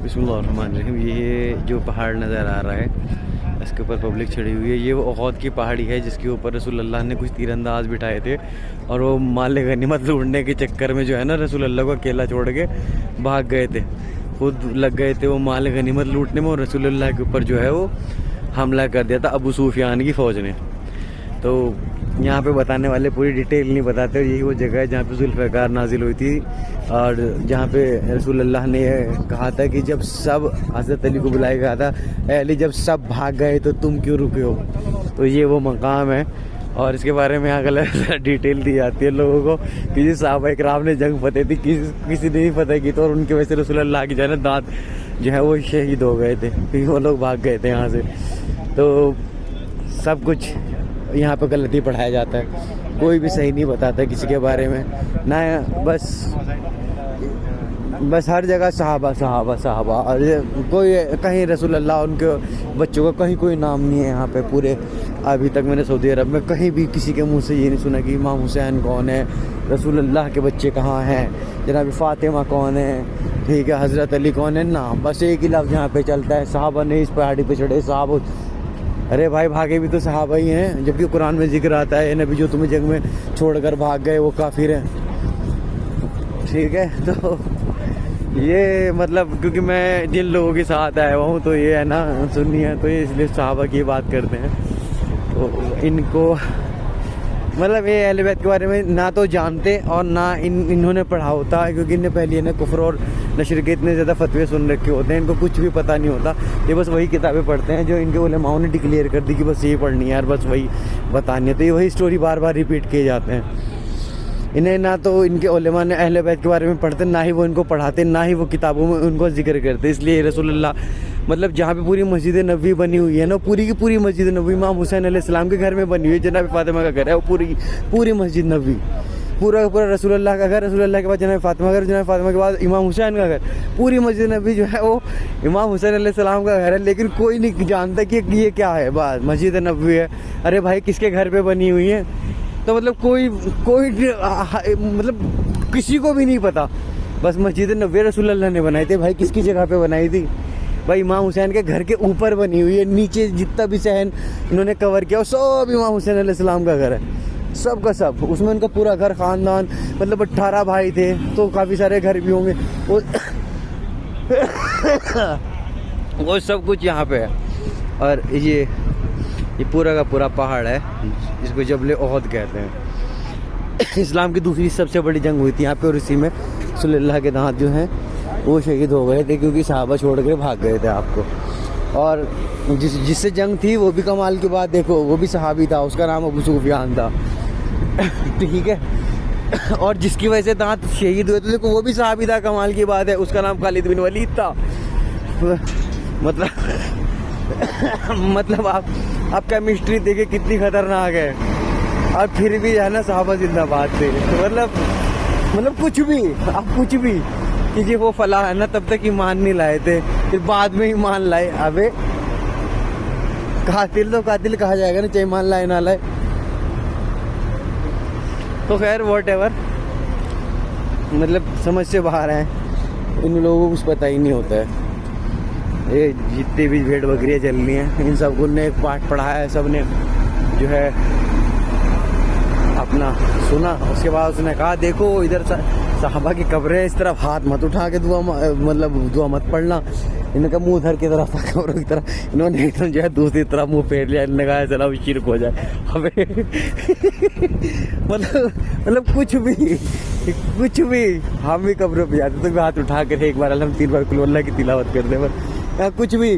بسم اللہ الرحمن الرحیم. یہ جو پہاڑ نظر آ رہا ہے اس کے اوپر پبلک چڑھی ہوئی ہے. یہ وہ احد کی پہاڑی ہے جس کے اوپر رسول اللہ نے کچھ تیر انداز بٹھائے تھے اور وہ مال غنیمت لوٹنے کے چکر میں جو ہے نا رسول اللہ کو اکیلا چھوڑ کے بھاگ گئے تھے. خود لگ گئے تھے وہ مال غنیمت لوٹنے میں اور رسول اللہ کے اوپر جو ہے وہ حملہ کر دیا تھا ابو سفیان کی فوج نے. تو یہاں پہ بتانے والے پوری ڈیٹیل نہیں بتاتے. یہی وہ جگہ ہے جہاں پہ ذوالفقار نازل ہوئی تھی اور جہاں پہ رسول اللہ نے کہا تھا کہ جب سب حضرت علی کو بلایا گیا تھا اے علی جب سب بھاگ گئے تو تم کیوں رکے ہو. تو یہ وہ مقام ہے اور اس کے بارے میں یہاں غلط ڈیٹیل دی جاتی ہے لوگوں کو کہ جی صحابہ اکرام نے جنگ فتح تھی کسی نے نہیں فتح کی تو اور ان کی وجہ سے رسول اللہ کی جو ہے نا دانت جو ہے وہ شہید ہو گئے تھے کیونکہ وہ لوگ بھاگ گئے تھے یہاں سے. تو سب کچھ یہاں پہ غلطی پڑھایا جاتا ہے. کوئی بھی صحیح نہیں بتاتا کسی کے بارے میں نہ. بس ہر جگہ صحابہ صحابہ صحابہ اور کوئی کہیں رسول اللہ ان کے بچوں کا کہیں کوئی نام نہیں ہے یہاں پہ. پورے ابھی تک میں نے سعودی عرب میں کہیں بھی کسی کے منہ سے یہ نہیں سنا کہ امام حسین کون ہے, رسول اللہ کے بچے کہاں ہیں, جناب فاطمہ کون ہے, ٹھیک ہے, حضرت علی کون ہے. نہ بس ایک ہی لفظ یہاں پہ چلتا ہے صحابہ نے اس پہاڑی پہ چڑھے صحابہ. ارے بھائی بھاگے بھی تو صحابہ ہی ہیں جبکہ قرآن میں ذکر آتا ہے نبی جو تمہیں جنگ میں چھوڑ کر بھاگ گئے وہ کافر ہیں. ٹھیک ہے, تو یہ مطلب کیونکہ میں جن لوگوں کے ساتھ آیا ہوا ہوں تو یہ ہے نا سنی ہے تو یہ اس لیے صحابہ کی بات کرتے ہیں. تو ان کو مطلب یہ اہل بیت کے بارے میں نہ تو جانتے اور نہ انہوں نے پڑھا ہوتا ہے کیونکہ ان نے پہلے انہیں کفر اور نشر کے اتنے زیادہ فتوے سن رکھے ہوتے ہیں. ان کو کچھ بھی پتہ نہیں ہوتا. یہ بس وہی کتابیں پڑھتے ہیں جو ان کے علماؤں نے ڈکلیئر کر دی کہ بس یہ پڑھنی ہے اور بس وہی بتانی ہے. تو یہ وہی اسٹوری بار بار ریپیٹ کیے جاتے ہیں. انہیں نہ تو ان کے علماء نے اہل بیت کے بارے میں پڑھتے, نہ ہی وہ ان کو پڑھاتے, نہ ہی وہ کتابوں میں ان کو ذکر کرتے. اس لیے رسول اللہ مطلب جہاں پہ پوری مسجد نبوی بنی ہوئی ہے نا پوری کی پوری مسجد نبوی امام حسین علیہ السلام کے گھر میں بنی ہوئی ہے. جناب فاطمہ کا گھر ہے وہ پوری مسجد نبوی پورا کا پورا رسول اللہ کا گھر, رسول اللہ کے بعد جناب فاطمہ کا گھر, جناب فاطمہ کے بعد امام حسین کا گھر. پوری مسجد نبوی جو ہے وہ امام حسین علیہ السلام کا گھر ہے. لیکن کوئی نہیں جانتا کہ یہ کیا ہے. بات مسجد نبوی ہے. ارے بھائی کس کے گھر پہ بنی ہوئی ہے؟ تو مطلب کوئی مطلب کسی کو بھی نہیں پتا. بس مسجد نبوی رسول اللہ نے بنائی تھی. بھائی کس کی جگہ پہ بنائی تھی؟ بھائی امام حسین کے گھر کے اوپر بنی ہوئی ہے. نیچے جتنا بھی صحن انہوں نے کور کیا وہ سب امام حسین علیہ السلام کا گھر ہے. سب کا سب اس میں ان کا پورا گھر خاندان مطلب 18 بھائی تھے تو کافی سارے گھر بھی ہوں گے. وہ سب کچھ یہاں پہ ہے. اور یہ پورا کا پورا پہاڑ ہے جس کو جبل احد کہتے ہیں. اسلام کی دوسری سب سے بڑی جنگ ہوئی تھی یہاں پہ اور اسی میں صلی اللہ کے دانت جو ہیں وہ شہید ہو گئے تھے کیونکہ صحابہ چھوڑ کے بھاگ گئے تھے آپ کو. اور جس سے جنگ تھی وہ بھی کمال کی بات دیکھو وہ بھی صحابی تھا, اس کا نام ابو سفیان تھا. ٹھیک ہے, اور جس کی وجہ سے دانت شہید ہوئے تو دیکھو وہ بھی صحابی تھا. کمال کی بات ہے اس کا نام خالد بن ولید تھا. مطلب آپ کیمسٹری دیکھیں کتنی خطرناک ہے اور پھر بھی ہے نا صحابہ زندہ باد تھے. مطلب کچھ بھی آپ کچھ بھی کہ جی وہ فلاں ہے نا تب تک ایمان نہیں لائے تھے پھر بعد میں ایمان لائے. ابے قاتل تو قاتل کہا جائے گا نا چاہے ایمان لائے نہ لائے. تو خیر واٹ ایور مطلب سمجھ سے باہر ہیں ان لوگوں کو کچھ پتہ ہی نہیں ہوتا ہے. یہ جتنی بھی بھیڑ بکریاں چل رہی ہیں ان سب کو نے ایک پارٹ پڑھا ہے. سب نے جو ہے اپنا سنا. اس کے بعد اس نے کہا دیکھو ادھر صحابہ کی قبریں اس طرف ہاتھ مت اٹھا کے دعا مت پڑھنا. انہوں نے کہا منہ ادھر کی طرف قبروں کی طرف. انہوں نے ایک دم جو ہے دوسری طرف منہ پھیر لیا. انہوں نے کہا چلا وہ شرک ہو جائے. مطلب کچھ بھی ہم بھی قبروں پہ جاتے تو بھی ہاتھ اٹھا کر ایک بار الحمد 3 بار کل اللہ کی تلاوت کرتے. پر کچھ بھی